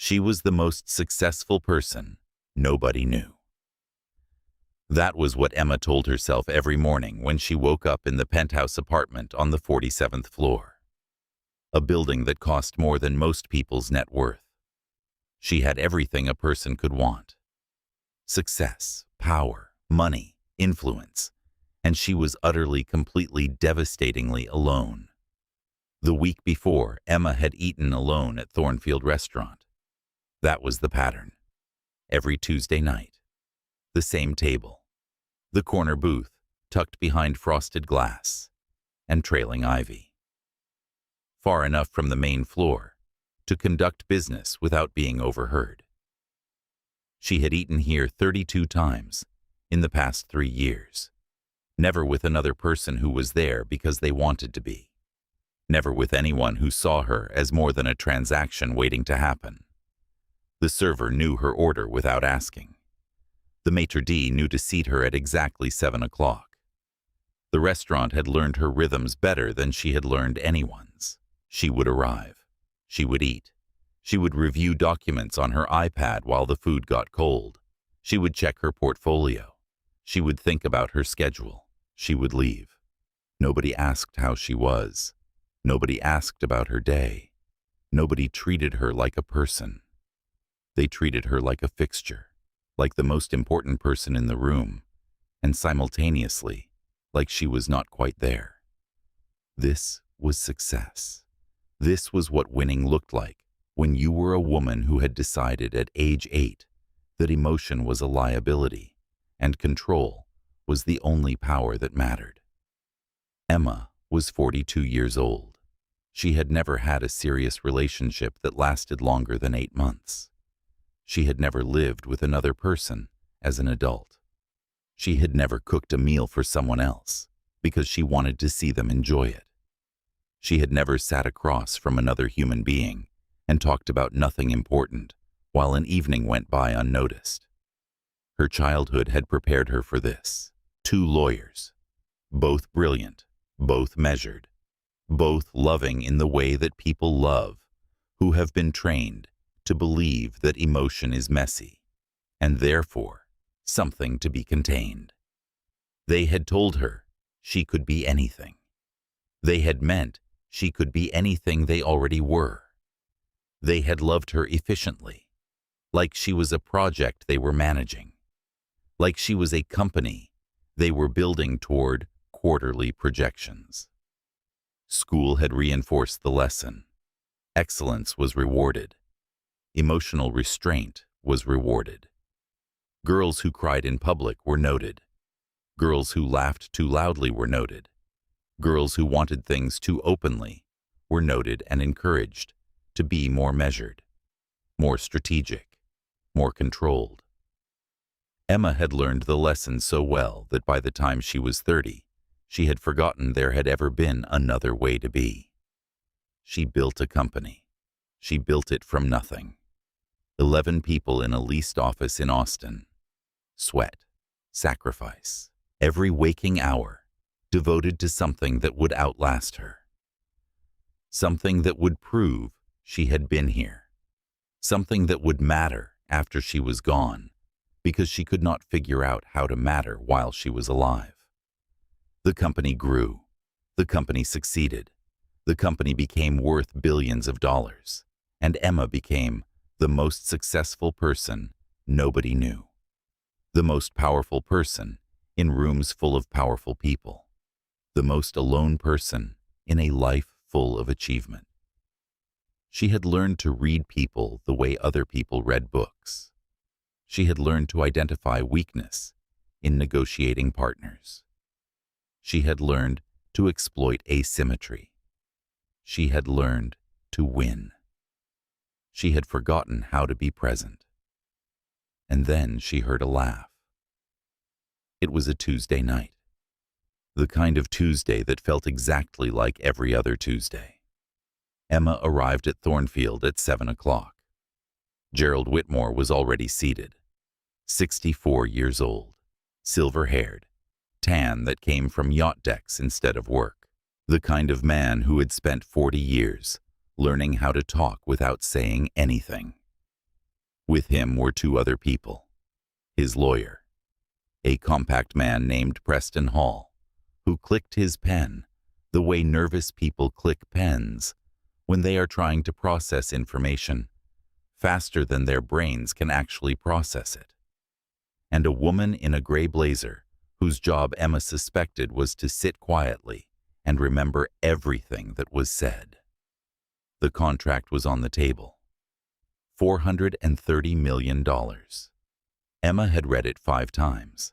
She was the most successful person nobody knew. That was what Emma told herself every morning when she woke up in the penthouse apartment on the 47th floor. A building that cost more than most people's net worth. She had everything a person could want. Success, power, money, influence, and she was utterly, completely, devastatingly alone. The week before, Emma had eaten alone at Thornfield Restaurant. That was the pattern. Every Tuesday night. The same table. The corner booth, tucked behind frosted glass and trailing ivy. Far enough from the main floor to conduct business without being overheard. She had eaten here 32 times in the past 3 years. Never with another person who was there because they wanted to be. Never with anyone who saw her as more than a transaction waiting to happen. The server knew her order without asking. The maitre d' knew to seat her at exactly 7 o'clock. The restaurant had learned her rhythms better than she had learned anyone's. She would arrive. She would eat. She would review documents on her iPad while the food got cold. She would check her portfolio. She would think about her schedule. She would leave. Nobody asked how she was. Nobody asked about her day. Nobody treated her like a person. They treated her like a fixture, like the most important person in the room, and simultaneously, like she was not quite there. This was success. This was what winning looked like when you were a woman who had decided at age 8 that emotion was a liability and control was the only power that mattered. Emma was 42 years old. She had never had a serious relationship that lasted longer than 8 months. She had never lived with another person as an adult. She had never cooked a meal for someone else because she wanted to see them enjoy it. She had never sat across from another human being and talked about nothing important while an evening went by unnoticed. Her childhood had prepared her for this. 2 lawyers, both brilliant, both measured, both loving in the way that people love, who have been trained to believe that emotion is messy, and therefore something to be contained. They had told her she could be anything. They had meant she could be anything they already were. They had loved her efficiently, like she was a project they were managing, like she was a company they were building toward quarterly projections. School had reinforced the lesson. Excellence was rewarded. Emotional restraint was rewarded. Girls who cried in public were noted. Girls who laughed too loudly were noted. Girls who wanted things too openly were noted and encouraged to be more measured, more strategic, more controlled. Emma had learned the lesson so well that by the time she was 30, she had forgotten there had ever been another way to be. She built a company. She built it from nothing. 11 people in a leased office in Austin. Sweat, sacrifice, every waking hour devoted to something that would outlast her. Something that would prove she had been here. Something that would matter after she was gone, because she could not figure out how to matter while she was alive. The company grew. The company succeeded. The company became worth billions of dollars, and Emma became the most successful person nobody knew. The most powerful person in rooms full of powerful people. The most alone person in a life full of achievement. She had learned to read people the way other people read books. She had learned to identify weakness in negotiating partners. She had learned to exploit asymmetry. She had learned to win. She had forgotten how to be present. And then she heard a laugh. It was a Tuesday night. The kind of Tuesday that felt exactly like every other Tuesday. Emma arrived at Thornfield at 7 o'clock. Gerald Whitmore was already seated. 64 years old, silver-haired, tan that came from yacht decks instead of work. The kind of man who had spent 40 years learning how to talk without saying anything. With him were two other people. His lawyer, a compact man named Preston Hall, who clicked his pen the way nervous people click pens when they are trying to process information faster than their brains can actually process it. And a woman in a gray blazer whose job Emma suspected was to sit quietly and remember everything that was said. The contract was on the table. $430 million. Emma had read it 5 times.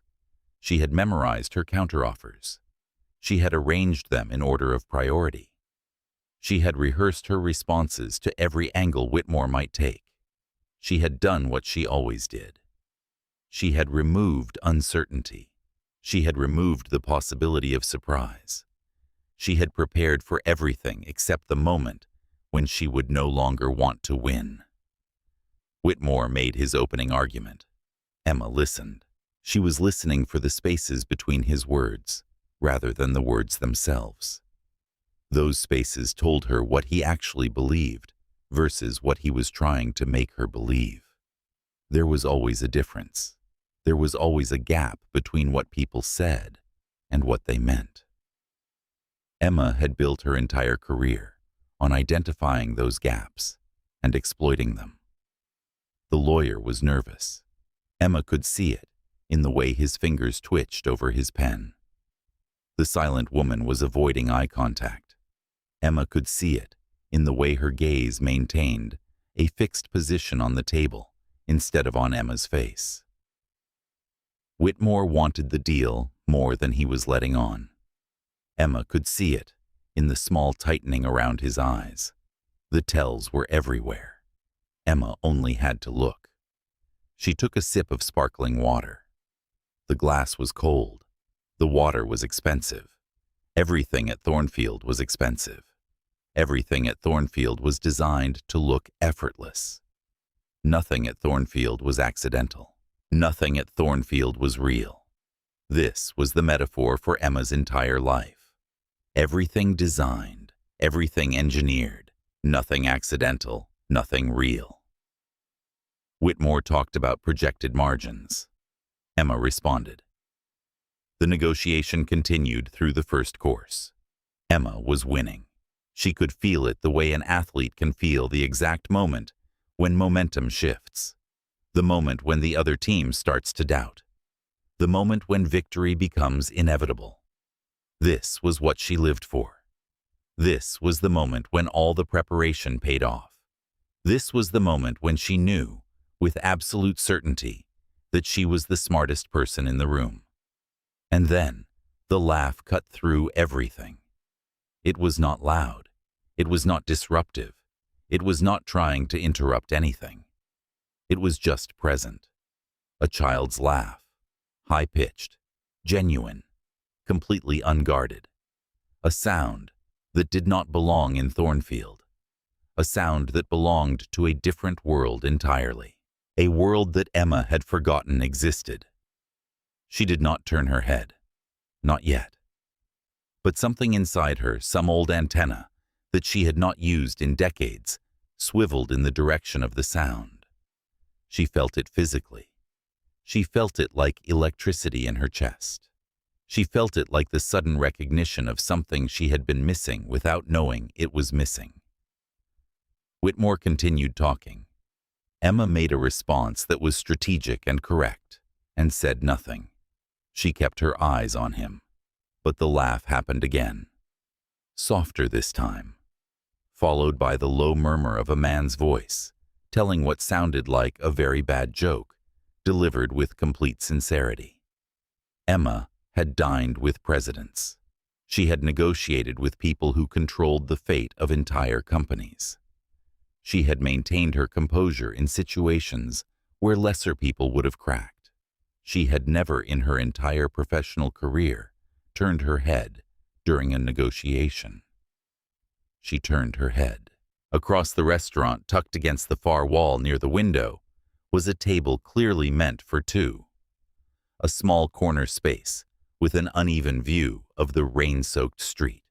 She had memorized her counteroffers. She had arranged them in order of priority. She had rehearsed her responses to every angle Whitmore might take. She had done what she always did. She had removed uncertainty. She had removed the possibility of surprise. She had prepared for everything except the moment when she would no longer want to win. Whitmore made his opening argument. Emma listened. She was listening for the spaces between his words, rather than the words themselves. Those spaces told her what he actually believed versus what he was trying to make her believe. There was always a difference. There was always a gap between what people said and what they meant. Emma had built her entire career on identifying those gaps and exploiting them. The lawyer was nervous. Emma could see it in the way his fingers twitched over his pen. The silent woman was avoiding eye contact. Emma could see it in the way her gaze maintained a fixed position on the table instead of on Emma's face. Whitmore wanted the deal more than he was letting on. Emma could see it in the small tightening around his eyes. The tells were everywhere. Emma only had to look. She took a sip of sparkling water. The glass was cold. The water was expensive. Everything at Thornfield was expensive. Everything at Thornfield was designed to look effortless. Nothing at Thornfield was accidental. Nothing at Thornfield was real. This was the metaphor for Emma's entire life. Everything designed, everything engineered, nothing accidental, nothing real. Whitmore talked about projected margins. Emma responded. The negotiation continued through the first course. Emma was winning. She could feel it the way an athlete can feel the exact moment when momentum shifts, the moment when the other team starts to doubt, the moment when victory becomes inevitable. This was what she lived for. This was the moment when all the preparation paid off. This was the moment when she knew, with absolute certainty, that she was the smartest person in the room. And then, the laugh cut through everything. It was not loud. It was not disruptive. It was not trying to interrupt anything. It was just present. A child's laugh, high-pitched, genuine, completely unguarded. A sound that did not belong in Thornfield. A sound that belonged to a different world entirely. A world that Emma had forgotten existed. She did not turn her head. Not yet. But something inside her, some old antenna that she had not used in decades, swiveled in the direction of the sound. She felt it physically. She felt it like electricity in her chest. She felt it like the sudden recognition of something she had been missing without knowing it was missing. Whitmore continued talking. Emma made a response that was strategic and correct, and said nothing. She kept her eyes on him. But the laugh happened again. Softer this time, followed by the low murmur of a man's voice, telling what sounded like a very bad joke, delivered with complete sincerity. Emma had dined with presidents. She had negotiated with people who controlled the fate of entire companies. She had maintained her composure in situations where lesser people would have cracked. She had never in her entire professional career turned her head during a negotiation. She turned her head. Across the restaurant, tucked against the far wall near the window, was a table clearly meant for 2. A small corner space with an uneven view of the rain-soaked street.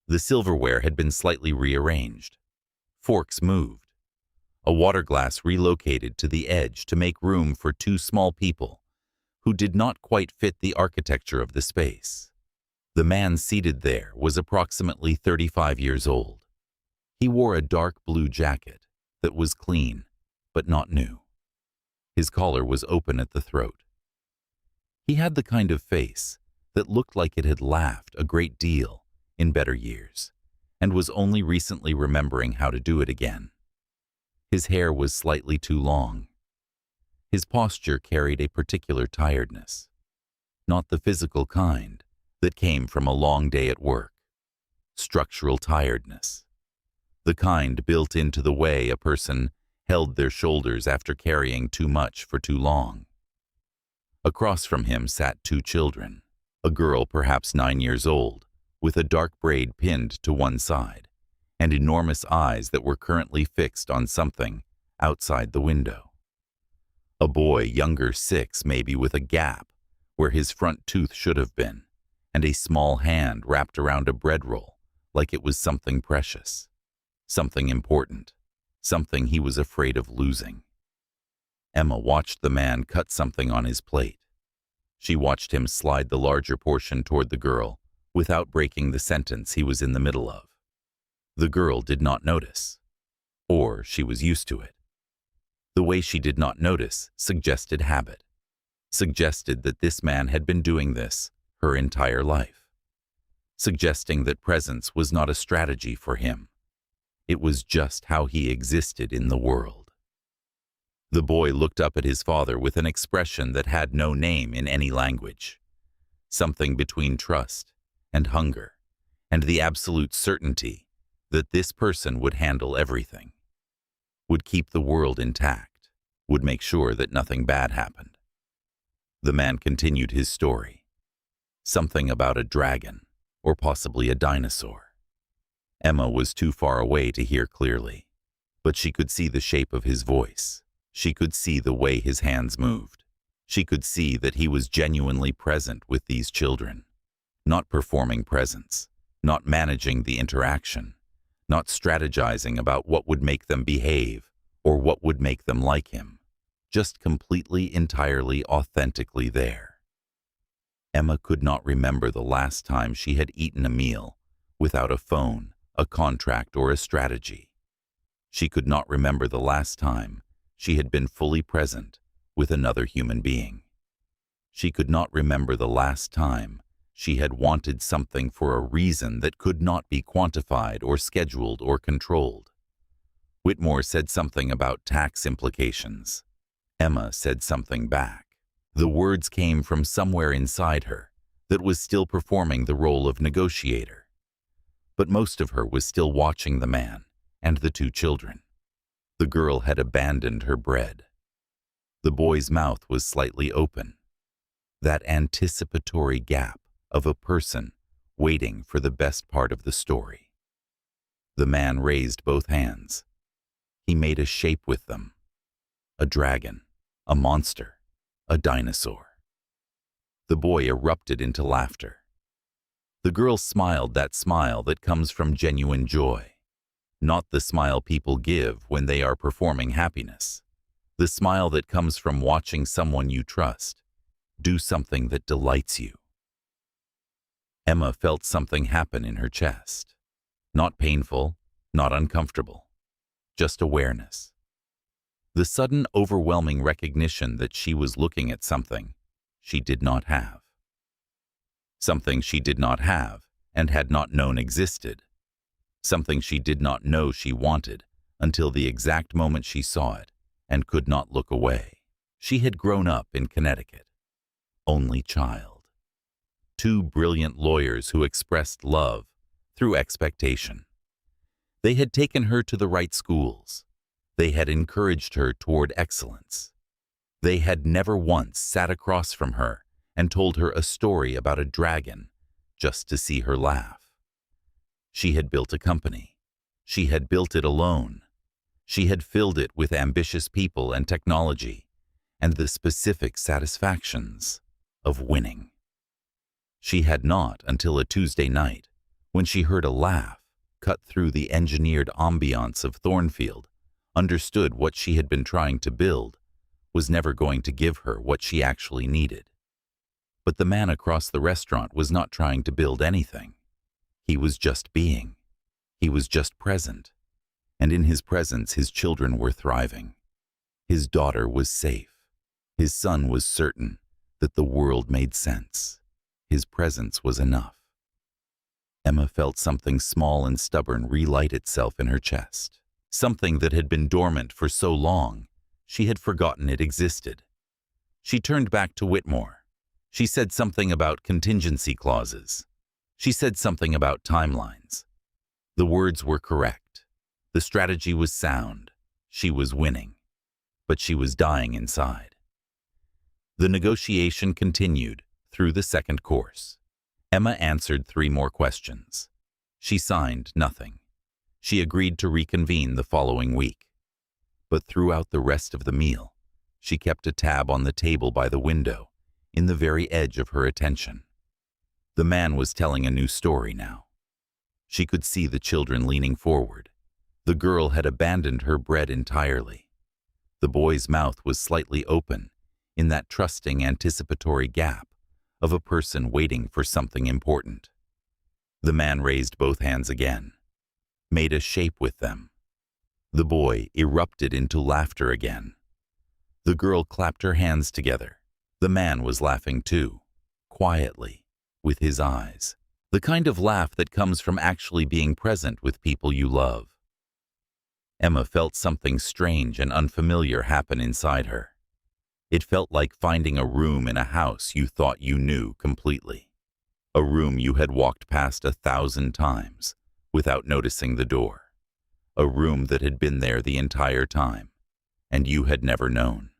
The silverware had been slightly rearranged. Forks moved. a water glass relocated to the edge to make room for two small people who did not quite fit the architecture of the space. The man seated there was approximately 35 years old. He wore a dark blue jacket that was clean, but not new. His collar was open at the throat. He had the kind of face that looked like it had laughed a great deal in better years, and was only recently remembering how to do it again. His hair was slightly too long. His posture carried a particular tiredness, not the physical kind that came from a long day at work. Structural tiredness, the kind built into the way a person held their shoulders after carrying too much for too long. Across from him sat two children, a girl perhaps 9 years old, with a dark braid pinned to one side, and enormous eyes that were currently fixed on something outside the window. A boy younger 6, maybe, with a gap where his front tooth should have been, and a small hand wrapped around a bread roll like it was something precious, something important, something he was afraid of losing. Emma watched the man cut something on his plate. She watched him slide the larger portion toward the girl without breaking the sentence he was in the middle of. The girl did not notice, or she was used to it. The way she did not notice suggested habit, suggested that this man had been doing this her entire life, suggesting that presence was not a strategy for him. It was just how he existed in the world. The boy looked up at his father with an expression that had no name in any language, something between trust and hunger, and the absolute certainty that this person would handle everything, would keep the world intact, would make sure that nothing bad happened. The man continued his story. Something about a dragon, or possibly a dinosaur. Emma was too far away to hear clearly, but she could see the shape of his voice. She could see the way his hands moved. She could see that he was genuinely present with these children, not performing presence, not managing the interaction, not strategizing about what would make them behave or what would make them like him, just completely, entirely, authentically there. Emma could not remember the last time she had eaten a meal without a phone, a contract, or a strategy. She could not remember the last time she had been fully present with another human being. She could not remember the last time she had wanted something for a reason that could not be quantified or scheduled or controlled. Whitmore said something about tax implications. Emma said something back. The words came from somewhere inside her that was still performing the role of negotiator. But most of her was still watching the man and the two children. The girl had abandoned her bread. The boy's mouth was slightly open. That anticipatory gap of a person waiting for the best part of the story. The man raised both hands. He made a shape with them. A dragon, a monster, a dinosaur. The boy erupted into laughter. The girl smiled that smile that comes from genuine joy. Not the smile people give when they are performing happiness. The smile that comes from watching someone you trust do something that delights you. Emma felt something happen in her chest. Not painful, not uncomfortable, just awareness. The sudden, overwhelming recognition that she was looking at something she did not have. Something she did not have and had not known existed. Something she did not know she wanted until the exact moment she saw it and could not look away. She had grown up in Connecticut. Only child. 2 brilliant lawyers who expressed love through expectation. They had taken her to the right schools. They had encouraged her toward excellence. They had never once sat across from her and told her a story about a dragon just to see her laugh. She had built a company. She had built it alone. She had filled it with ambitious people and technology and the specific satisfactions of winning. She had not until a Tuesday night when she heard a laugh cut through the engineered ambiance of Thornfield understood what she had been trying to build was never going to give her what she actually needed. But the man across the restaurant was not trying to build anything. He was just being. He was just present. And in his presence, his children were thriving. His daughter was safe. His son was certain that the world made sense. His presence was enough. Emma felt something small and stubborn relight itself in her chest. Something that had been dormant for so long, she had forgotten it existed. She turned back to Whitmore. She said something about contingency clauses. She said something about timelines. The words were correct. The strategy was sound. She was winning. But she was dying inside. The negotiation continued through the second course. Emma answered 3 more questions. She signed nothing. She agreed to reconvene the following week. But throughout the rest of the meal, she kept a tab on the table by the window, in the very edge of her attention. The man was telling a new story now. She could see the children leaning forward. The girl had abandoned her bread entirely. The boy's mouth was slightly open, in that trusting, anticipatory gap of a person waiting for something important. The man raised both hands again, made a shape with them. The boy erupted into laughter again. The girl clapped her hands together. The man was laughing too, quietly, with his eyes. The kind of laugh that comes from actually being present with people you love. Emma felt something strange and unfamiliar happen inside her. It felt like finding a room in a house you thought you knew completely. A room you had walked past 1,000 times without noticing the door. A room that had been there the entire time, and you had never known.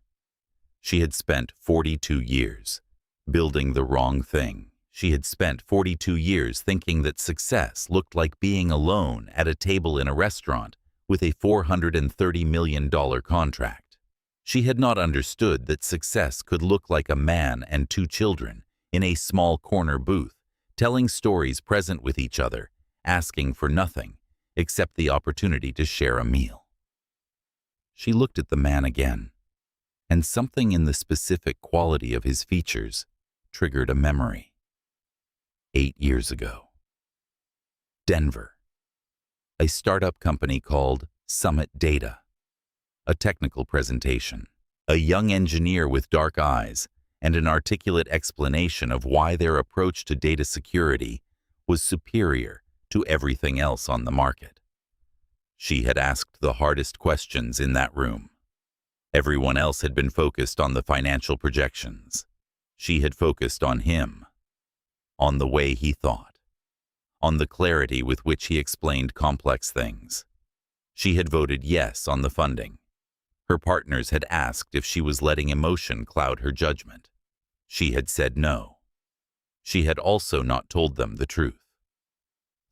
She had spent 42 years building the wrong thing. She had spent 42 years thinking that success looked like being alone at a table in a restaurant with a $430 million contract. She had not understood that success could look like a man and 2 children in a small corner booth, telling stories present with each other, asking for nothing except the opportunity to share a meal. She looked at the man again, and something in the specific quality of his features triggered a memory. 8 years ago. Denver. A startup company called Summit Data. A technical presentation. A young engineer with dark eyes and an articulate explanation of why their approach to data security was superior to everything else on the market. She had asked the hardest questions in that room. Everyone else had been focused on the financial projections. She had focused on him, on the way he thought, on the clarity with which he explained complex things. She had voted yes on the funding. Her partners had asked if she was letting emotion cloud her judgment. She had said no. She had also not told them the truth.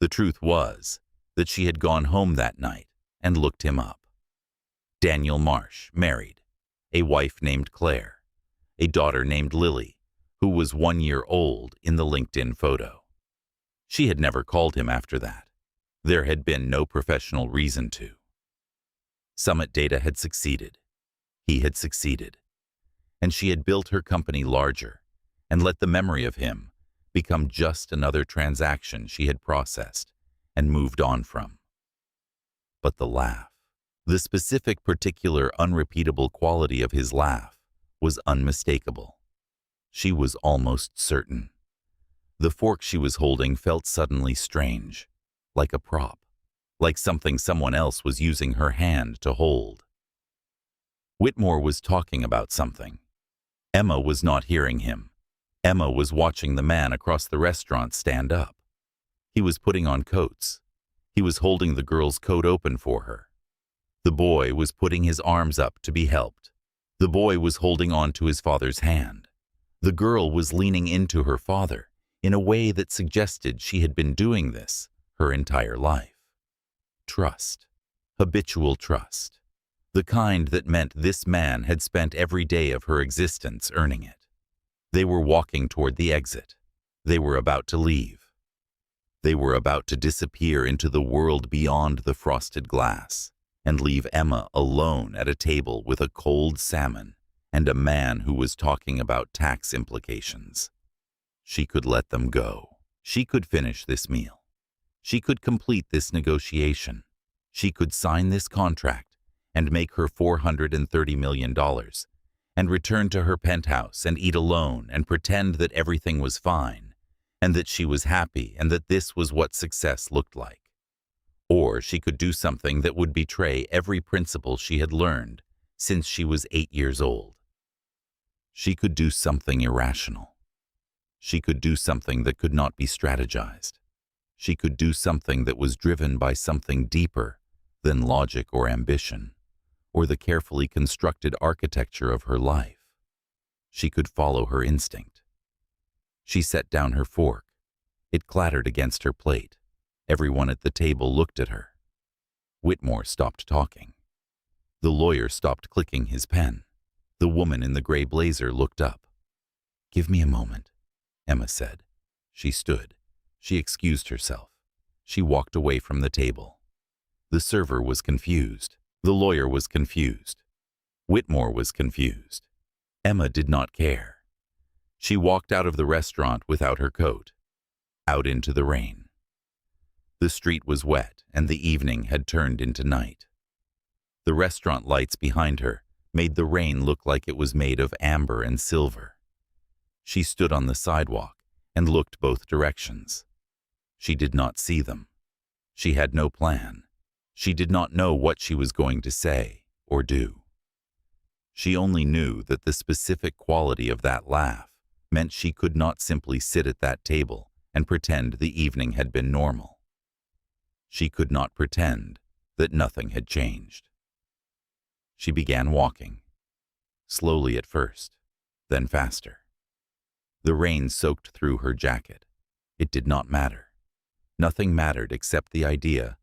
The truth was that she had gone home that night and looked him up. Daniel Marsh, married, a wife named Claire, a daughter named Lily, who was 1 year old in the LinkedIn photo. She had never called him after that. There had been no professional reason to. Summit Data had succeeded. He had succeeded. And she had built her company larger and let the memory of him become just another transaction she had processed and moved on from. But the laugh, the specific, particular, unrepeatable quality of his laugh was unmistakable. She was almost certain. The fork she was holding felt suddenly strange, like a prop, like something someone else was using her hand to hold. Whitmore was talking about something. Emma was not hearing him. Emma was watching the man across the restaurant stand up. He was putting on coats. He was holding the girl's coat open for her. The boy was putting his arms up to be helped. The boy was holding on to his father's hand. The girl was leaning into her father in a way that suggested she had been doing this her entire life. Trust. Habitual trust. The kind that meant this man had spent every day of her existence earning it. They were walking toward the exit. They were about to leave. They were about to disappear into the world beyond the frosted glass. and leave Emma alone at a table with a cold salmon and a man who was talking about tax implications. She could let them go. She could finish this meal. She could complete this negotiation. She could sign this contract and make her $430 million and return to her penthouse and eat alone and pretend that everything was fine and that she was happy and that this was what success looked like. Or she could do something that would betray every principle she had learned since she was 8 years old. She could do something irrational. She could do something that could not be strategized. She could do something that was driven by something deeper than logic or ambition, or the carefully constructed architecture of her life. She could follow her instinct. She set down her fork. It clattered against her plate. Everyone at the table looked at her. Whitmore stopped talking. The lawyer stopped clicking his pen. The woman in the gray blazer looked up. "Give me a moment," Emma said. She stood. She excused herself. She walked away from the table. The server was confused. The lawyer was confused. Whitmore was confused. Emma did not care. She walked out of the restaurant without her coat, out into the rain. The street was wet and the evening had turned into night. The restaurant lights behind her made the rain look like it was made of amber and silver. She stood on the sidewalk and looked both directions. She did not see them. She had no plan. She did not know what she was going to say or do. She only knew that the specific quality of that laugh meant she could not simply sit at that table and pretend the evening had been normal. She could not pretend that nothing had changed. She began walking, slowly at first, then faster. The rain soaked through her jacket. It did not matter. Nothing mattered except the idea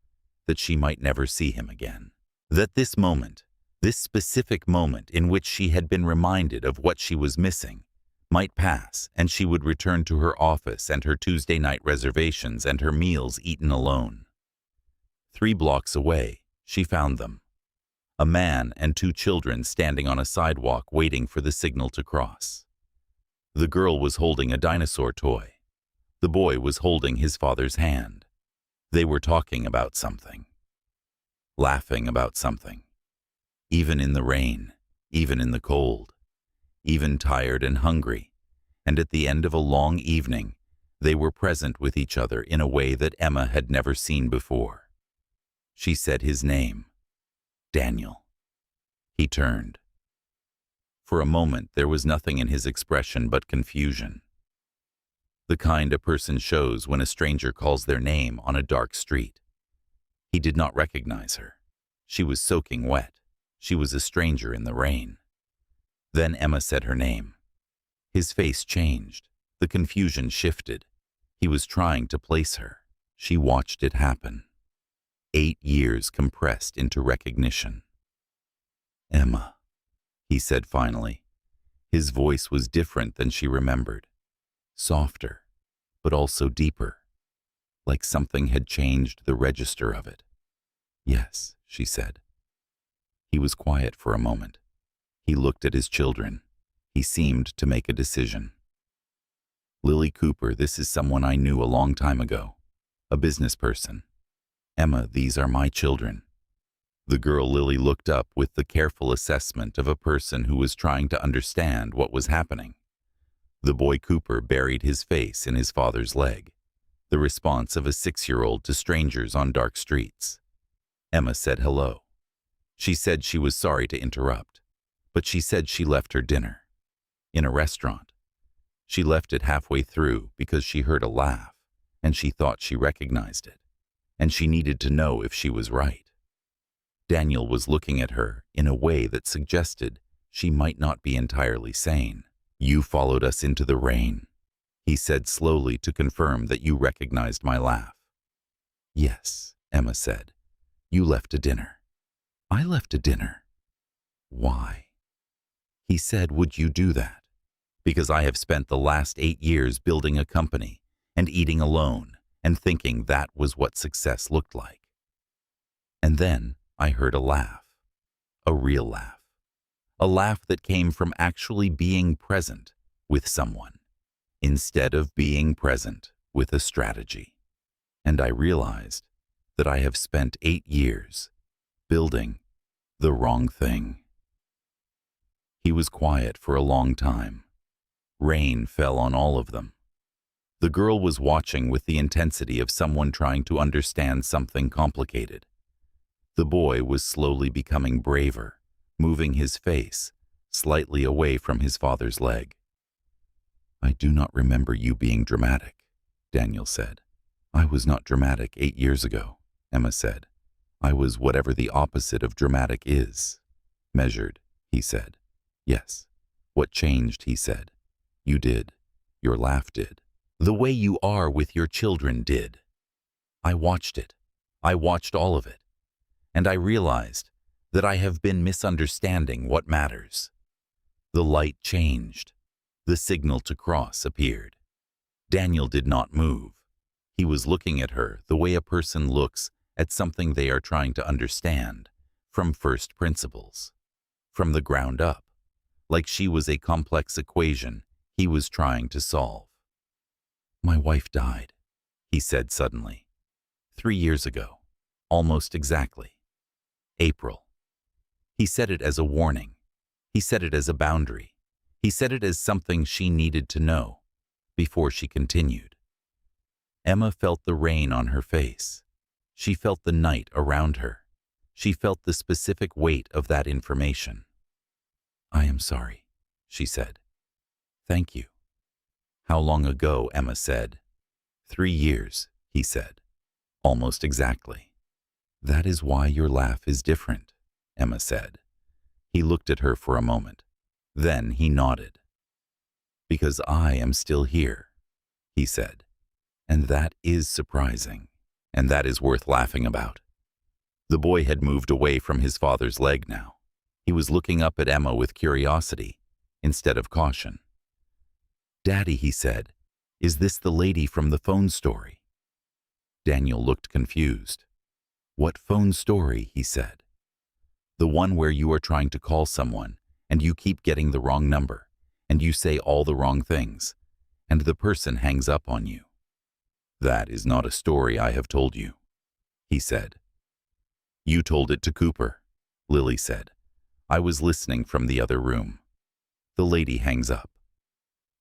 that she might never see him again. That this moment, this specific moment in which she had been reminded of what she was missing, might pass and she would return to her office and her Tuesday night reservations and her meals eaten alone. 3 blocks away, she found them. A man and 2 children standing on a sidewalk waiting for the signal to cross. The girl was holding a dinosaur toy. The boy was holding his father's hand. They were talking about something, laughing about something. Even in the rain, even in the cold, even tired and hungry, and at the end of a long evening, they were present with each other in a way that Emma had never seen before. She said his name, Daniel. He turned. For a moment, there was nothing in his expression but confusion. The kind a person shows when a stranger calls their name on a dark street. He did not recognize her. She was soaking wet. She was a stranger in the rain. Then Emma said her name. His face changed. The confusion shifted. He was trying to place her. She watched it happen. 8 years compressed into recognition. "Emma," he said finally. His voice was different than she remembered. Softer, but also deeper, like something had changed the register of it. "Yes," she said. He was quiet for a moment. He looked at his children. He seemed to make a decision. "Lily Cooper, this is someone I knew a long time ago. A business person. Emma, these are my children." The girl Lily looked up with the careful assessment of a person who was trying to understand what was happening. The boy Cooper buried his face in his father's leg, the response of a 6-year-old to strangers on dark streets. Emma said hello. She said she was sorry to interrupt, but she said she left her dinner. In a restaurant. She left it halfway through because she heard a laugh, and she thought she recognized it, and she needed to know if she was right. Daniel was looking at her in a way that suggested she might not be entirely sane. "You followed us into the rain," he said slowly to confirm that you recognized my laugh. "Yes," Emma said. "You left a dinner." "I left a dinner." "Why?" He said, "Would you do that?" "Because I have spent the last 8 years building a company and eating alone and thinking that was what success looked like. And then I heard a laugh. A real laugh. A laugh that came from actually being present with someone, instead of being present with a strategy. And I realized that I have spent 8 years building the wrong thing. He was quiet for a long time. Rain fell on all of them. The girl was watching with the intensity of someone trying to understand something complicated. The boy was slowly becoming braver, moving his face slightly away from his father's leg. "I do not remember you being dramatic," Daniel said. "I was not dramatic 8 years ago," Emma said. "I was whatever the opposite of dramatic is." "Measured," he said. "Yes." "What changed?" he said. "You did. Your laugh did. The way you are with your children did. I watched it. I watched all of it. And I realized that I have been misunderstanding what matters." The light changed. The signal to cross appeared. Daniel did not move. He was looking at her the way a person looks at something they are trying to understand, from first principles, from the ground up, like she was a complex equation he was trying to solve. "My wife died," he said suddenly. 3 years ago, almost exactly. April. He said it as a warning. He said it as a boundary. He said it as something she needed to know before she continued. Emma felt the rain on her face. She felt the night around her. She felt the specific weight of that information. "I am sorry," she said. "Thank you." "How long ago?" Emma said. 3 years, he said. "Almost exactly." "That is why your laugh is different," Emma said. He looked at her for a moment. Then he nodded. "Because I am still here," he said. "And that is surprising. And that is worth laughing about." The boy had moved away from his father's leg now. He was looking up at Emma with curiosity instead of caution. "Daddy," he said, "is this the lady from the phone story?" Daniel looked confused. "What phone story?" he said. "The one where you are trying to call someone and you keep getting the wrong number and you say all the wrong things and the person hangs up on you." "That is not a story I have told you," he said. "You told it to Cooper," Lily said. "I was listening from the other room." The lady hangs up.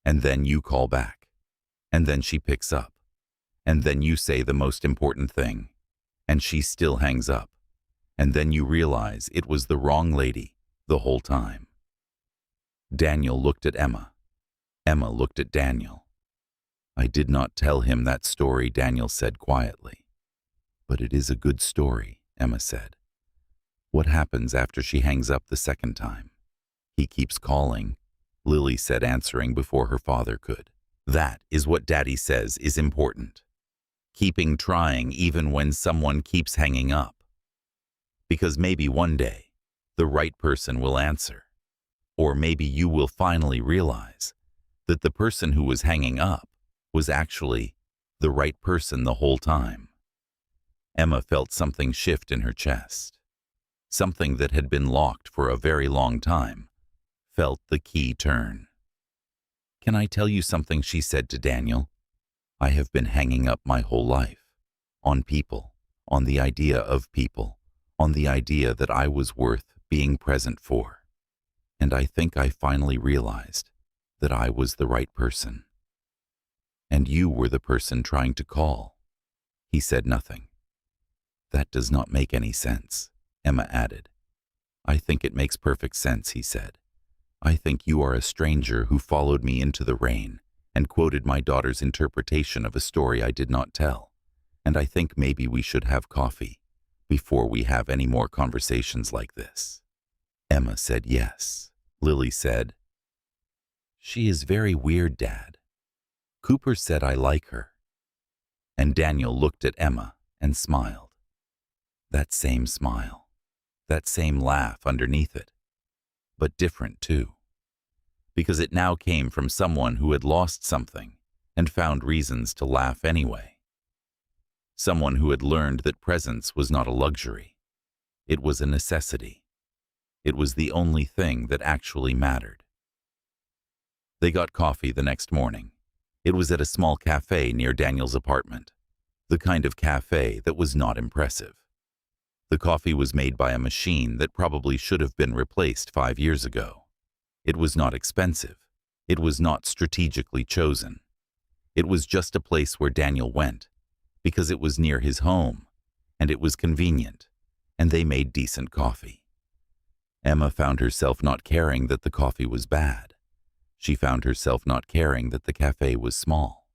And then you call back. And then she picks up. And then you say the most important thing. And she still hangs up. And then you realize it was the wrong lady the whole time. Daniel looked at Emma. Emma looked at Daniel. "I did not tell him that story," Daniel said quietly. "But it is a good story," Emma said. "What happens after she hangs up the second time?" "He keeps calling," Lily said, answering before her father could. "That is what Daddy says is important. Keeping trying even when someone keeps hanging up. Because maybe one day, the right person will answer. Or maybe you will finally realize that the person who was hanging up was actually the right person the whole time." Emma felt something shift in her chest. Something that had been locked for a very long time felt the key turn. "Can I tell you something?" she said to Daniel. "I have been hanging up my whole life. On people, on the idea of people, on the idea that I was worth being present for. And I think I finally realized that I was the right person. And you were the person trying to call." He said nothing. "That does not make any sense," Emma added. "I think it makes perfect sense," he said. "I think you are a stranger who followed me into the rain and quoted my daughter's interpretation of a story I did not tell. And I think maybe we should have coffee before we have any more conversations like this." Emma said yes. Lily said, "She is very weird, Dad. Cooper said I like her." And Daniel looked at Emma and smiled. That same smile, that same laugh underneath it, but different too. Because it now came from someone who had lost something and found reasons to laugh anyway. Someone who had learned that presence was not a luxury. It was a necessity. It was the only thing that actually mattered. They got coffee the next morning. It was at a small cafe near Daniel's apartment, the kind of cafe that was not impressive. The coffee was made by a machine that probably should have been replaced 5 years ago. It was not expensive. It was not strategically chosen. It was just a place where Daniel went, because it was near his home, and it was convenient, and they made decent coffee. Emma found herself not caring that the coffee was bad. She found herself not caring that the cafe was small.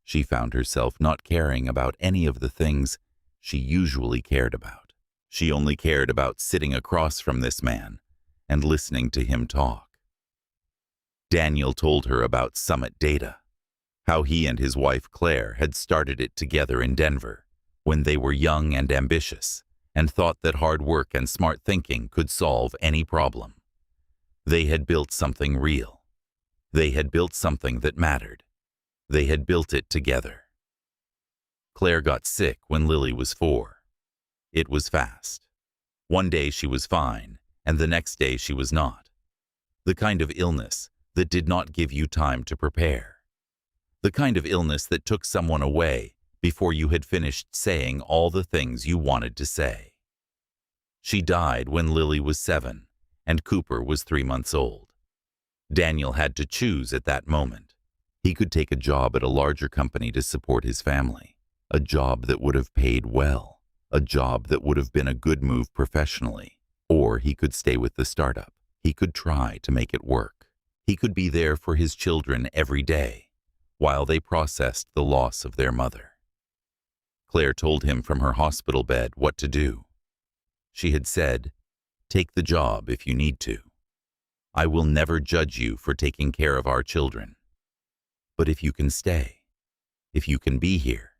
She found herself not caring about any of the things she usually cared about. She only cared about sitting across from this man and listening to him talk. Daniel told her about Summit Data, how he and his wife Claire had started it together in Denver when they were young and ambitious and thought that hard work and smart thinking could solve any problem. They had built something real. They had built something that mattered. They had built it together. Claire got sick when Lily was 4. It was fast. One day she was fine, and the next day she was not. The kind of illness that did not give you time to prepare. The kind of illness that took someone away before you had finished saying all the things you wanted to say. She died when Lily was 7, and Cooper was 3 months old. Daniel had to choose at that moment. He could take a job at a larger company to support his family, a job that would have paid well, a job that would have been a good move professionally, or he could stay with the startup. He could try to make it work. He could be there for his children every day, while they processed the loss of their mother. Claire told him from her hospital bed what to do. She had said, "Take the job if you need to. I will never judge you for taking care of our children. But if you can stay, if you can be here,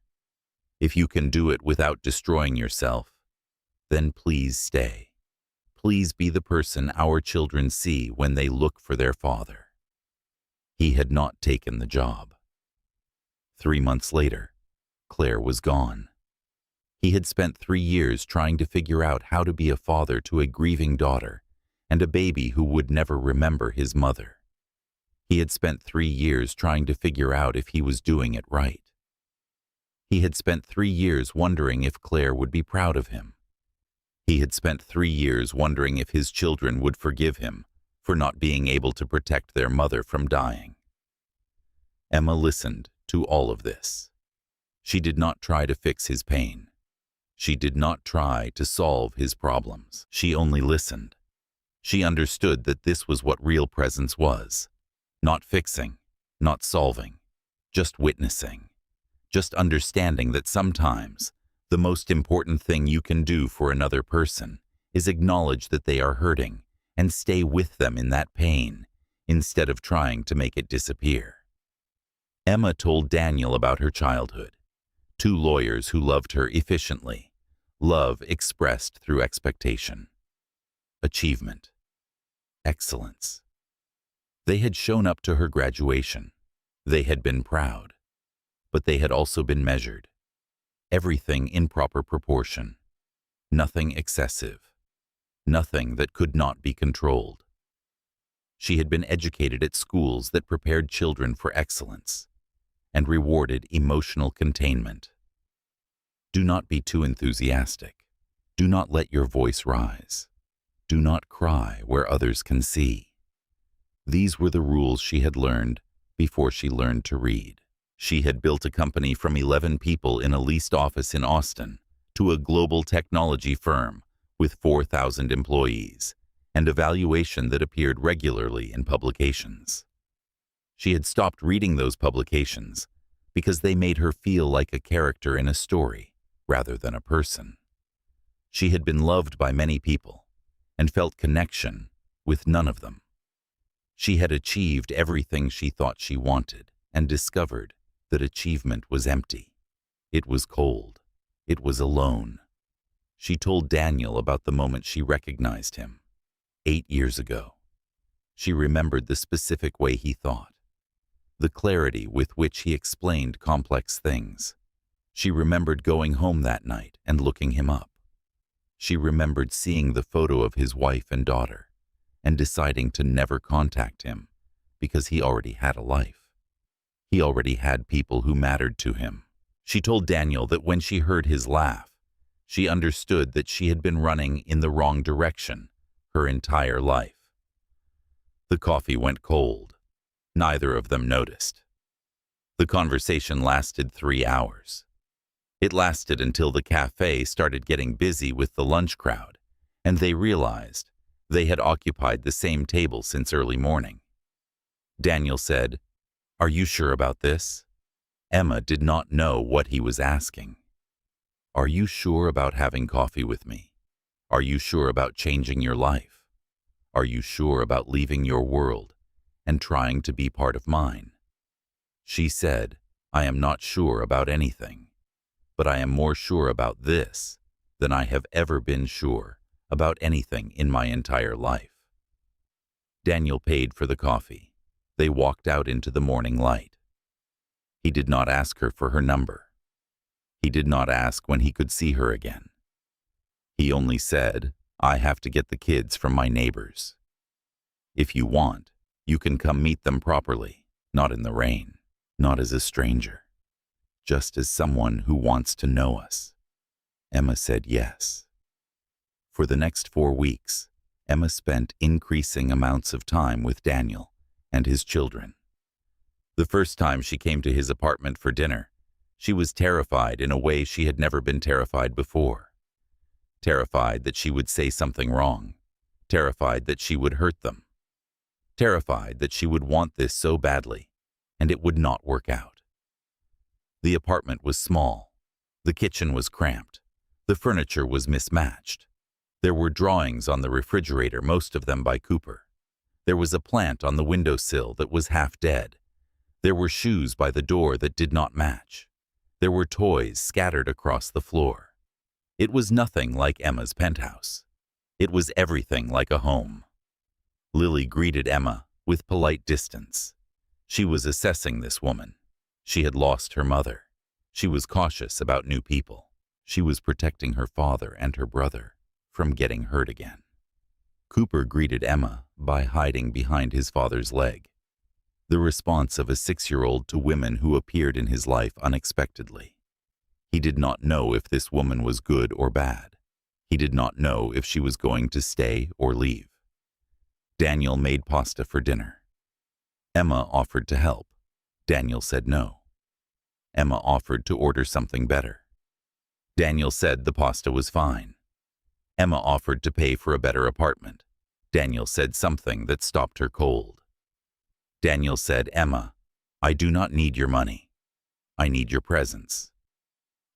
if you can do it without destroying yourself, then please stay. Please be the person our children see when they look for their father." He had not taken the job. 3 months later, Claire was gone. He had spent 3 years trying to figure out how to be a father to a grieving daughter and a baby who would never remember his mother. He had spent 3 years trying to figure out if he was doing it right. He had spent 3 years wondering if Claire would be proud of him. He had spent 3 years wondering if his children would forgive him for not being able to protect their mother from dying. Emma listened to all of this. She did not try to fix his pain. She did not try to solve his problems. She only listened. She understood that this was what real presence was. Not fixing, not solving, just witnessing. Just understanding that sometimes the most important thing you can do for another person is acknowledge that they are hurting and stay with them in that pain instead of trying to make it disappear. Emma told Daniel about her childhood. 2 lawyers who loved her efficiently. Love expressed through expectation. Achievement. Excellence. They had shown up to her graduation. They had been proud. But they had also been measured. Everything in proper proportion. Nothing excessive. Nothing that could not be controlled. She had been educated at schools that prepared children for excellence and rewarded emotional containment. Do not be too enthusiastic. Do not let your voice rise. Do not cry where others can see. These were the rules she had learned before she learned to read. She had built a company from 11 people in a leased office in Austin to a global technology firm with 4,000 employees and a valuation that appeared regularly in publications. She had stopped reading those publications because they made her feel like a character in a story rather than a person. She had been loved by many people and felt connection with none of them. She had achieved everything she thought she wanted and discovered that achievement was empty. It was cold. It was alone. She told Daniel about the moment she recognized him. 8 years ago. She remembered the specific way he thought, the clarity with which he explained complex things. She remembered going home that night and looking him up. She remembered seeing the photo of his wife and daughter and deciding to never contact him because he already had a life. He already had people who mattered to him. She told Daniel that when she heard his laugh, she understood that she had been running in the wrong direction her entire life. The coffee went cold. Neither of them noticed. The conversation lasted 3 hours. It lasted until the cafe started getting busy with the lunch crowd, and they realized they had occupied the same table since early morning. Daniel said, "Are you sure about this?" Emma did not know what he was asking. "Are you sure about having coffee with me? Are you sure about changing your life? Are you sure about leaving your world and trying to be part of mine?" She said, "I am not sure about anything, but I am more sure about this than I have ever been sure about anything in my entire life." Daniel paid for the coffee. They walked out into the morning light. He did not ask her for her number. He did not ask when he could see her again. He only said, "I have to get the kids from my neighbors. If you want, you can come meet them properly, not in the rain, not as a stranger, just as someone who wants to know us." Emma said yes. For the next 4 weeks, Emma spent increasing amounts of time with Daniel and his children. The first time she came to his apartment for dinner, she was terrified in a way she had never been terrified before. Terrified that she would say something wrong. Terrified that she would hurt them. Terrified that she would want this so badly, and it would not work out. The apartment was small. The kitchen was cramped. The furniture was mismatched. There were drawings on the refrigerator, most of them by Cooper. There was a plant on the windowsill that was half dead. There were shoes by the door that did not match. There were toys scattered across the floor. It was nothing like Emma's penthouse. It was everything like a home. Lily greeted Emma with polite distance. She was assessing this woman. She had lost her mother. She was cautious about new people. She was protecting her father and her brother from getting hurt again. Cooper greeted Emma by hiding behind his father's leg. The response of a 6-year-old to women who appeared in his life unexpectedly. He did not know if this woman was good or bad. He did not know if she was going to stay or leave. Daniel made pasta for dinner. Emma offered to help. Daniel said no. Emma offered to order something better. Daniel said the pasta was fine. Emma offered to pay for a better apartment. Daniel said something that stopped her cold. Daniel said, "Emma, I do not need your money. I need your presence."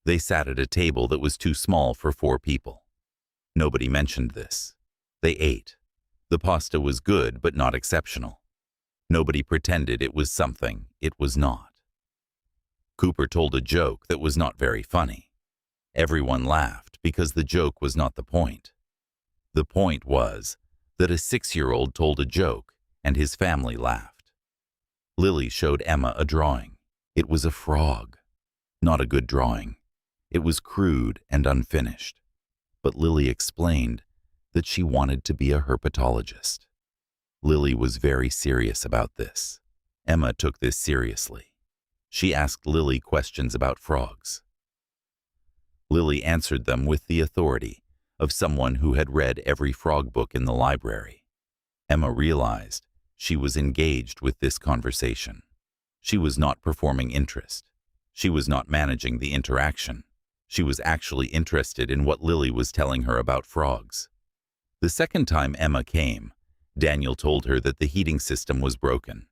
They sat at a table that was too small for 4 people. Nobody mentioned this. They ate. The pasta was good but not exceptional. Nobody pretended it was something it was not. Cooper told a joke that was not very funny. Everyone laughed because the joke was not the point. The point was that a 6-year-old told a joke and his family laughed. Lily showed Emma a drawing. It was a frog. Not a good drawing. It was crude and unfinished. But Lily explained that she wanted to be a herpetologist. Lily was very serious about this. Emma took this seriously. She asked Lily questions about frogs. Lily answered them with the authority of someone who had read every frog book in the library. Emma realized she was engaged with this conversation. She was not performing interest. She was not managing the interaction. She was actually interested in what Lily was telling her about frogs. The second time Emma came, Daniel told her that the heating system was broken.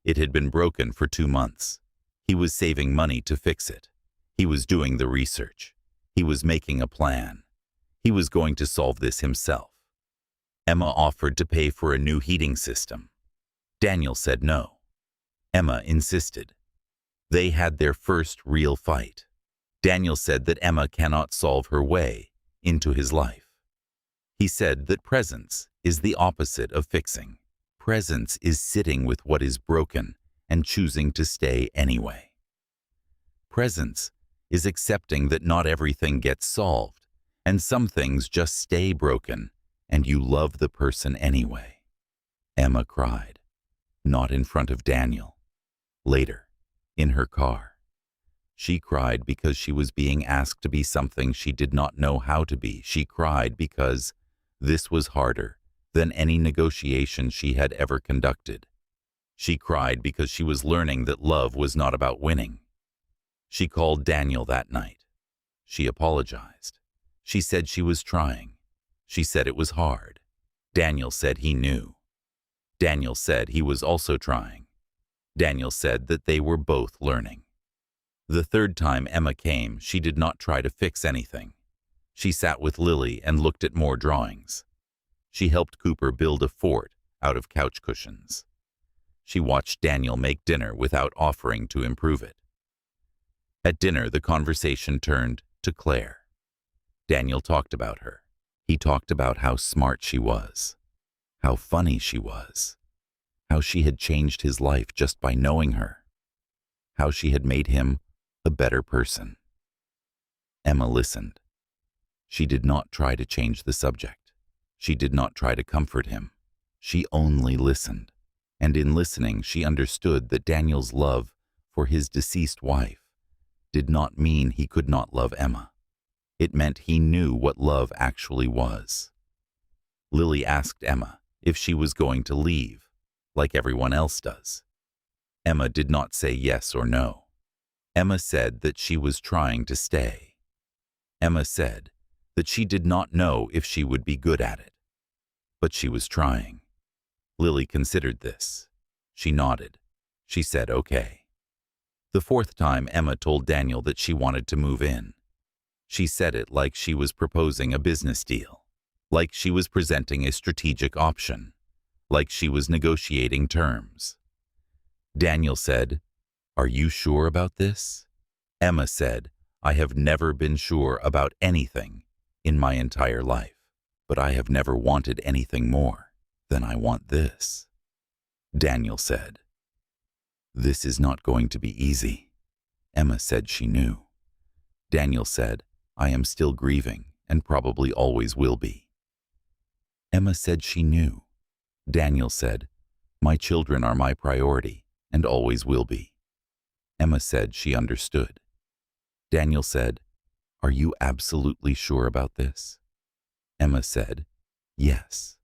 It had been broken for 2 months. He was saving money to fix it. He was doing the research. He was making a plan. He was going to solve this himself. Emma offered to pay for a new heating system. Daniel said no. Emma insisted. They had their first real fight. Daniel said that Emma cannot solve her way into his life. He said that presence is the opposite of fixing. Presence is sitting with what is broken and choosing to stay anyway. Presence is accepting that not everything gets solved And some things just stay broken, and you love the person anyway. Emma cried, not in front of Daniel. Later, in her car. She cried because she was being asked to be something she did not know how to be. She cried because this was harder than any negotiation she had ever conducted. She cried because she was learning that love was not about winning. She called Daniel that night. She apologized. She said she was trying. She said it was hard. Daniel said he knew. Daniel said he was also trying. Daniel said that they were both learning. The third time Emma came, she did not try to fix anything. She sat with Lily and looked at more drawings. She helped Cooper build a fort out of couch cushions. She watched Daniel make dinner without offering to improve it. At dinner, the conversation turned to Claire. Daniel talked about her. He talked about how smart she was, how funny she was, how she had changed his life just by knowing her, how she had made him a better person. Emma listened. She did not try to change the subject. She did not try to comfort him. She only listened. And in listening, she understood that Daniel's love for his deceased wife did not mean he could not love Emma. It meant he knew what love actually was. Lily asked Emma if she was going to leave, like everyone else does. Emma did not say yes or no. Emma said that she was trying to stay. Emma said that she did not know if she would be good at it, but she was trying. Lily considered this. She nodded. She said, okay. The fourth time, Emma told Daniel that she wanted to move in. She said it like she was proposing a business deal, like she was presenting a strategic option, like she was negotiating terms. Daniel said, "Are you sure about this?" Emma said, "I have never been sure about anything in my entire life, but I have never wanted anything more than I want this." Daniel said, "This is not going to be easy." Emma said she knew. Daniel said, "I am still grieving and probably always will be." Emma said she knew. Daniel said, "My children are my priority and always will be." Emma said she understood. Daniel said, "Are you absolutely sure about this?" Emma said, "Yes."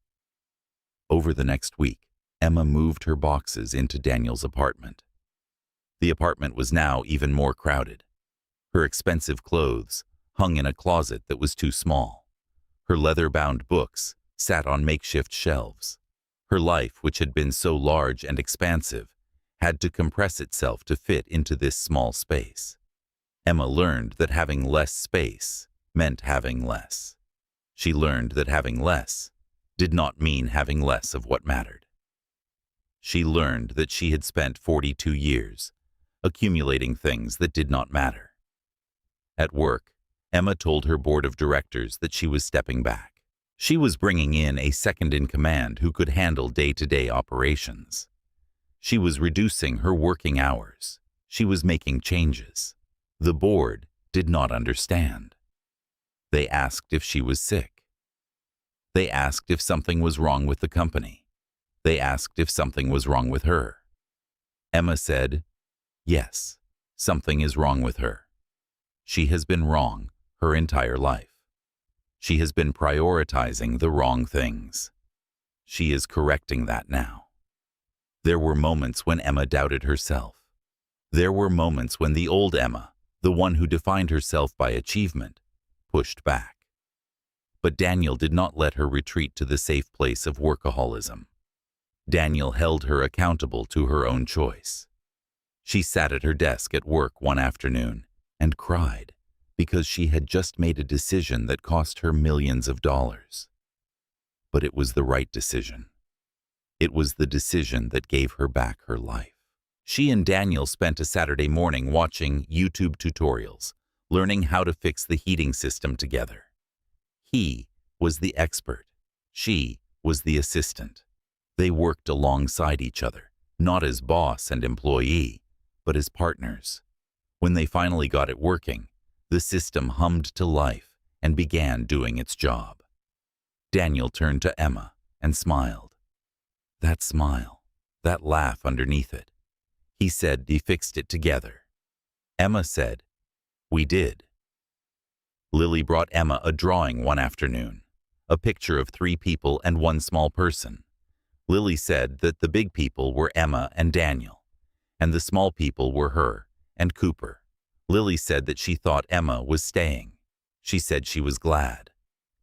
Over the next week, Emma moved her boxes into Daniel's apartment. The apartment was now even more crowded. Her expensive clothes hung in a closet that was too small. Her leather-bound books sat on makeshift shelves. Her life, which had been so large and expansive, had to compress itself to fit into this small space. Emma learned that having less space meant having less. She learned that having less did not mean having less of what mattered. She learned that she had spent 42 years accumulating things that did not matter. At work, Emma told her board of directors that she was stepping back. She was bringing in a second-in-command who could handle day-to-day operations. She was reducing her working hours. She was making changes. The board did not understand. They asked if she was sick. They asked if something was wrong with the company. They asked if something was wrong with her. Emma said, "Yes, something is wrong with her. She has been wrong her entire life. She has been prioritizing the wrong things. She is correcting that now." There were moments when Emma doubted herself. There were moments when the old Emma, the one who defined herself by achievement, pushed back. But Daniel did not let her retreat to the safe place of workaholism. Daniel held her accountable to her own choice. She sat at her desk at work one afternoon and cried because she had just made a decision that cost her millions of dollars. But it was the right decision. It was the decision that gave her back her life. She and Daniel spent a Saturday morning watching YouTube tutorials, learning how to fix the heating system together. He was the expert. She was the assistant. They worked alongside each other, not as boss and employee, but as partners. When they finally got it working, the system hummed to life and began doing its job. Daniel turned to Emma and smiled. That smile, that laugh underneath it. He said he fixed it together. Emma said, "We did." Lily brought Emma a drawing one afternoon, a picture of 3 people and 1 small person. Lily said that the big people were Emma and Daniel, and the small people were her and Cooper. Lily said that she thought Emma was staying. She said she was glad.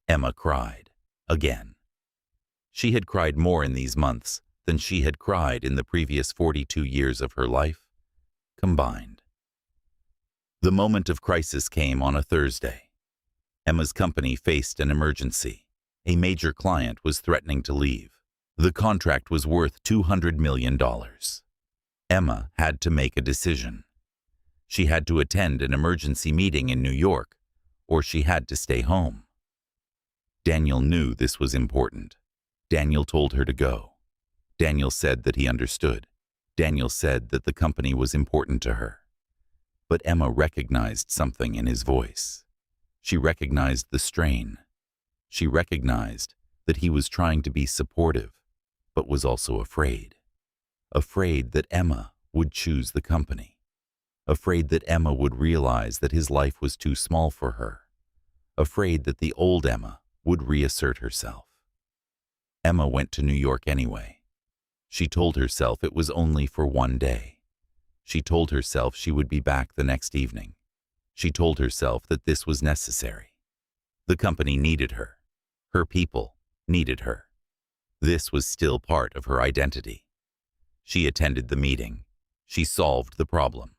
Emma cried. Again. She had cried more in these months than she had cried in the previous 42 years of her life, combined. The moment of crisis came on a Thursday. Emma's company faced an emergency. A major client was threatening to leave. The contract was worth $200 million. Emma had to make a decision. She had to attend an emergency meeting in New York, or she had to stay home. Daniel knew this was important. Daniel told her to go. Daniel said that he understood. Daniel said that the company was important to her. But Emma recognized something in his voice. She recognized the strain. She recognized that he was trying to be supportive, but was also afraid. Afraid that Emma would choose the company. Afraid that Emma would realize that his life was too small for her. Afraid that the old Emma would reassert herself. Emma went to New York anyway. She told herself it was only for 1 day. She told herself she would be back the next evening. She told herself that this was necessary. The company needed her. Her people needed her. This was still part of her identity. She attended the meeting. She solved the problem.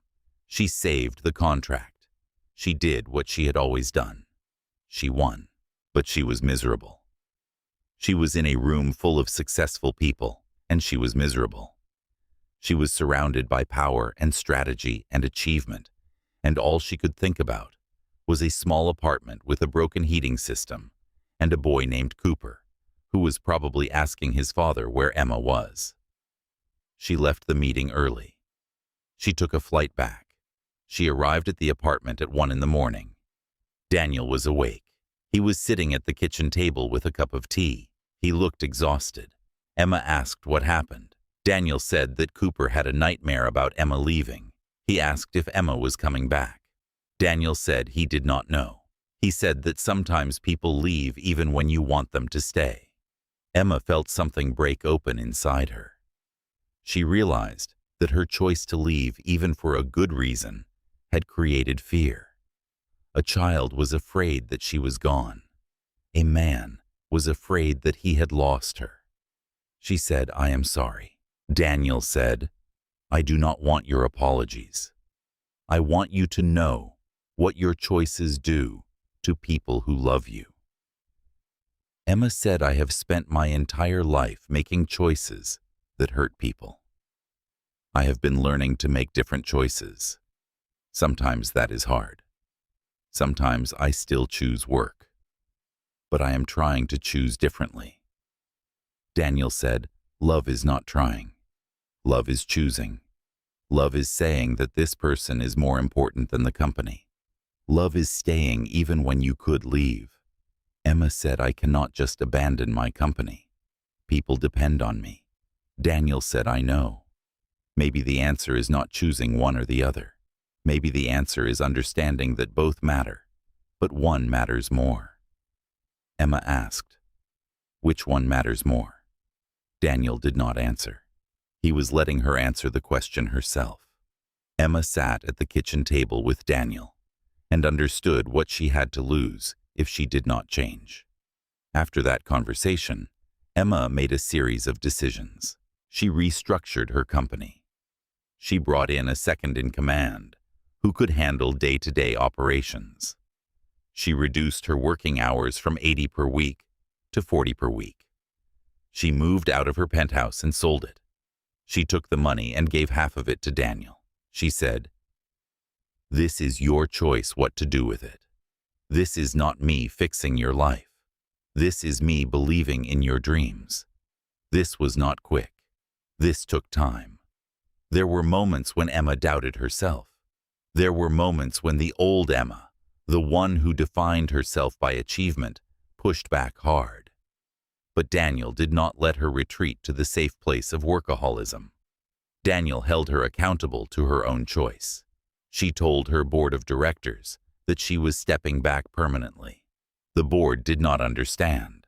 She saved the contract. She did what she had always done. She won, but she was miserable. She was in a room full of successful people, and she was miserable. She was surrounded by power and strategy and achievement, and all she could think about was a small apartment with a broken heating system and a boy named Cooper, who was probably asking his father where Emma was. She left the meeting early. She took a flight back. She arrived at the apartment at 1 in the morning. Daniel was awake. He was sitting at the kitchen table with a cup of tea. He looked exhausted. Emma asked what happened. Daniel said that Cooper had a nightmare about Emma leaving. He asked if Emma was coming back. Daniel said he did not know. He said that sometimes people leave even when you want them to stay. Emma felt something break open inside her. She realized that her choice to leave, even for a good reason, had created fear. A child was afraid that she was gone. A man was afraid that he had lost her. She said, "I am sorry." Daniel said, "I do not want your apologies. I want you to know what your choices do to people who love you." Emma said, "I have spent my entire life making choices that hurt people. I have been learning to make different choices. Sometimes that is hard. Sometimes I still choose work. But I am trying to choose differently." Daniel said, "Love is not trying. Love is choosing. Love is saying that this person is more important than the company. Love is staying even when you could leave." Emma said, "I cannot just abandon my company. People depend on me." Daniel said, "I know. Maybe the answer is not choosing one or the other. Maybe the answer is understanding that both matter, but one matters more." Emma asked, "Which one matters more?" Daniel did not answer. He was letting her answer the question herself. Emma sat at the kitchen table with Daniel and understood what she had to lose if she did not change. After that conversation, Emma made a series of decisions. She restructured her company. She brought in a second-in-command who could handle day-to-day operations. She reduced her working hours from 80 per week to 40 per week. She moved out of her penthouse and sold it. She took the money and gave half of it to Daniel. She said, "This is your choice what to do with it. This is not me fixing your life. This is me believing in your dreams. This was not quick. This took time." There were moments when Emma doubted herself. There were moments when the old Emma The one who defined herself by achievement pushed back hard. But Daniel did not let her retreat to the safe place of workaholism. Daniel held her accountable to her own choice. She told her board of directors that she was stepping back permanently. The board did not understand.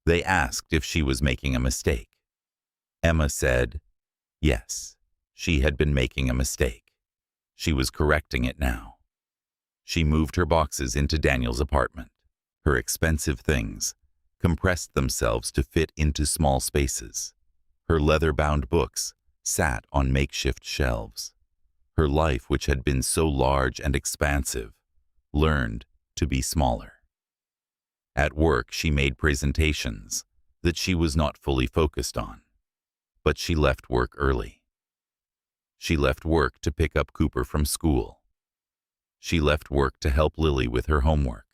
They asked if she was making a mistake. Emma said, yes, she had been making a mistake. She was correcting it now. She moved her boxes into Daniel's apartment. Her expensive things compressed themselves to fit into small spaces. Her leather-bound books sat on makeshift shelves. Her life, which had been so large and expansive, learned to be smaller. At work, she made presentations that she was not fully focused on. But she left work early. She left work to pick up Cooper from school. She left work to help Lily with her homework.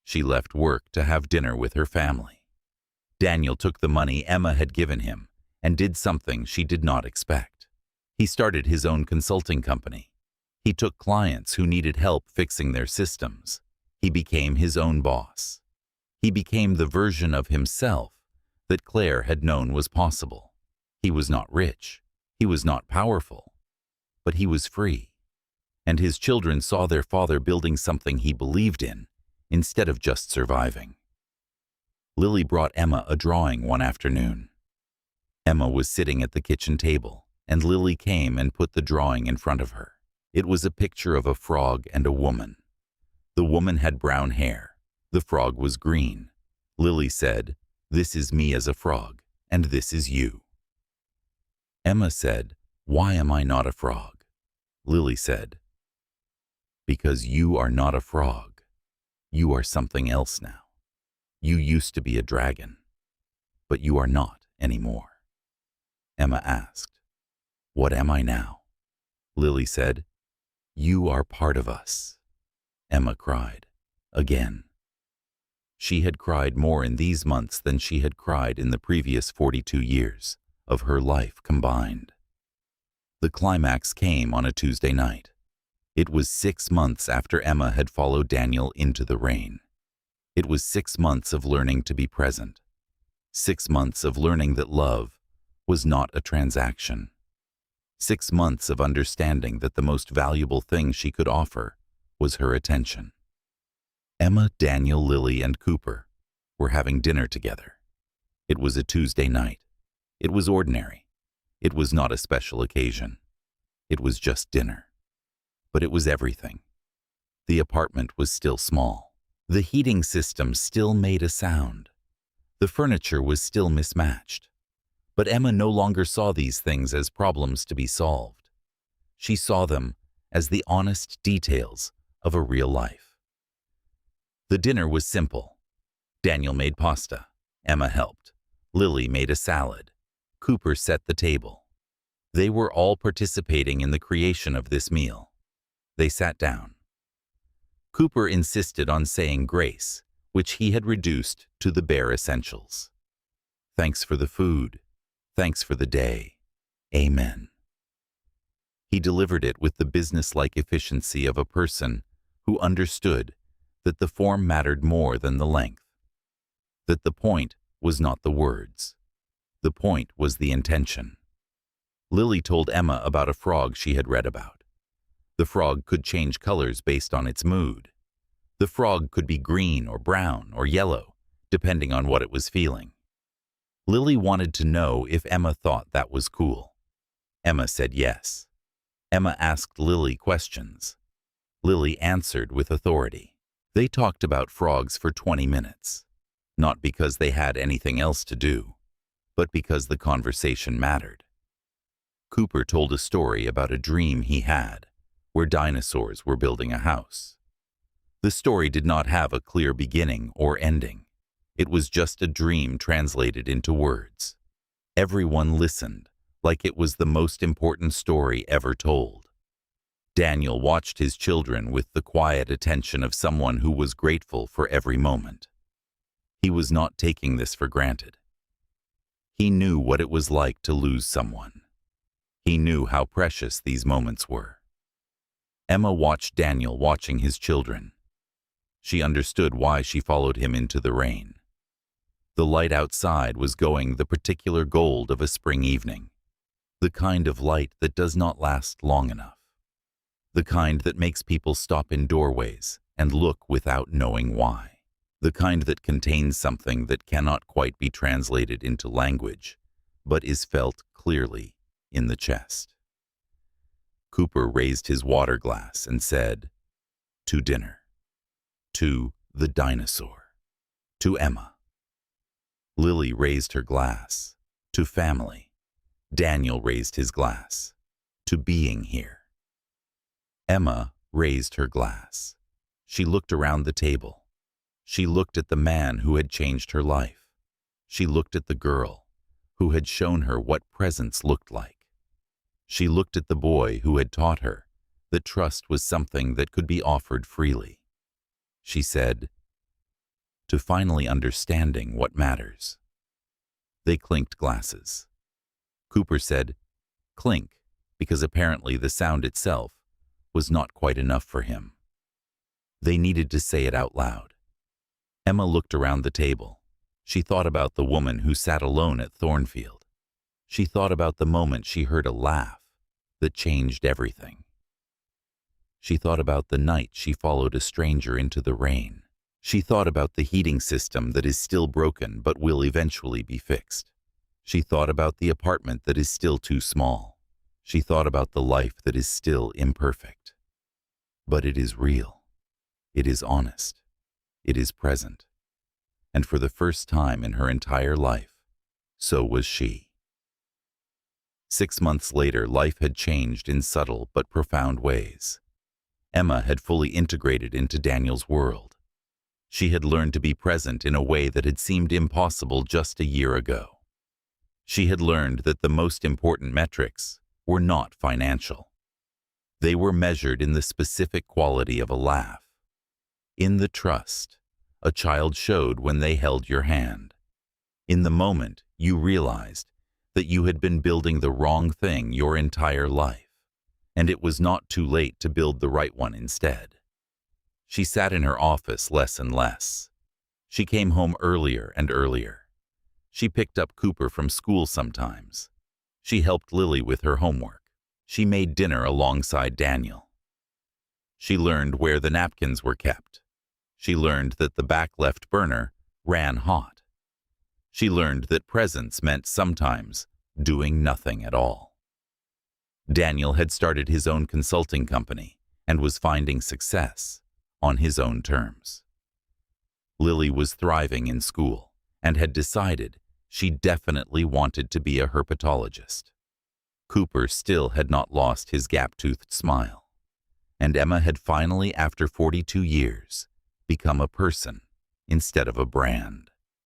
She left work to have dinner with her family. Daniel took the money Emma had given him and did something she did not expect. He started his own consulting company. He took clients who needed help fixing their systems. He became his own boss. He became the version of himself that Claire had known was possible. He was not rich. He was not powerful. But he was free. And his children saw their father building something he believed in instead of just surviving. Lily brought Emma a drawing one afternoon. Emma was sitting at the kitchen table, and Lily came and put the drawing in front of her. It was a picture of a frog and a woman. The woman had brown hair. The frog was green. Lily said, "This is me as a frog, and this is you." Emma said, "Why am I not a frog?" Lily said, "Because you are not a frog. You are something else now. You used to be a dragon, but you are not anymore." Emma asked, "What am I now?" Lily said, "You are part of us." Emma cried, again. She had cried more in these months than she had cried in the previous 42 years of her life combined. The climax came on a Tuesday night. It was 6 months after Emma had followed Daniel into the rain. It was 6 months of learning to be present. 6 months of learning that love was not a transaction. 6 months of understanding that the most valuable thing she could offer was her attention. Emma, Daniel, Lily, and Cooper were having dinner together. It was a Tuesday night. It was ordinary. It was not a special occasion. It was just dinner. But it was everything. The apartment was still small. The heating system still made a sound. The furniture was still mismatched. But Emma no longer saw these things as problems to be solved. She saw them as the honest details of a real life. The dinner was simple. Daniel made pasta. Emma helped. Lily made a salad. Cooper set the table. They were all participating in the creation of this meal. They sat down. Cooper insisted on saying grace, which he had reduced to the bare essentials. Thanks for the food. Thanks for the day. Amen. He delivered it with the business-like efficiency of a person who understood that the form mattered more than the length. That the point was not the words. The point was the intention. Lily told Emma about a frog she had read about. The frog could change colors based on its mood. The frog could be green or brown or yellow, depending on what it was feeling. Lily wanted to know if Emma thought that was cool. Emma said yes. Emma asked Lily questions. Lily answered with authority. They talked about frogs for 20 minutes, not because they had anything else to do, but because the conversation mattered. Cooper told a story about a dream he had, where dinosaurs were building a house. The story did not have a clear beginning or ending. It was just a dream translated into words. Everyone listened, like it was the most important story ever told. Daniel watched his children with the quiet attention of someone who was grateful for every moment. He was not taking this for granted. He knew what it was like to lose someone. He knew how precious these moments were. Emma watched Daniel watching his children. She understood why she followed him into the rain. The light outside was going the particular gold of a spring evening, the kind of light that does not last long enough, the kind that makes people stop in doorways and look without knowing why, the kind that contains something that cannot quite be translated into language, but is felt clearly in the chest. Cooper raised his water glass and said, "To dinner. To the dinosaur. To Emma." Lily raised her glass. To family. Daniel raised his glass. To being here. Emma raised her glass. She looked around the table. She looked at the man who had changed her life. She looked at the girl who had shown her what presence looked like. She looked at the boy who had taught her that trust was something that could be offered freely. She said, "To finally understanding what matters." They clinked glasses. Cooper said, "Clink," because apparently the sound itself was not quite enough for him. They needed to say it out loud. Emma looked around the table. She thought about the woman who sat alone at Thornfield. She thought about the moment she heard a laugh that changed everything. She thought about the night she followed a stranger into the rain. She thought about the heating system that is still broken but will eventually be fixed. She thought about the apartment that is still too small. She thought about the life that is still imperfect. But it is real. It is honest. It is present. And for the first time in her entire life, so was she. 6 months later, life had changed in subtle but profound ways. Emma had fully integrated into Daniel's world. She had learned to be present in a way that had seemed impossible just a year ago. She had learned that the most important metrics were not financial. They were measured in the specific quality of a laugh, in the trust a child showed when they held your hand, in the moment you realized that you had been building the wrong thing your entire life, and it was not too late to build the right one instead. She sat in her office less and less. She came home earlier and earlier. She picked up Cooper from school sometimes. She helped Lily with her homework. She made dinner alongside Daniel. She learned where the napkins were kept. She learned that the back left burner ran hot. She learned that presence meant sometimes doing nothing at all. Daniel had started his own consulting company and was finding success on his own terms. Lily was thriving in school and had decided she definitely wanted to be a herpetologist. Cooper still had not lost his gap-toothed smile, and Emma had finally, after 42 years, become a person instead of a brand.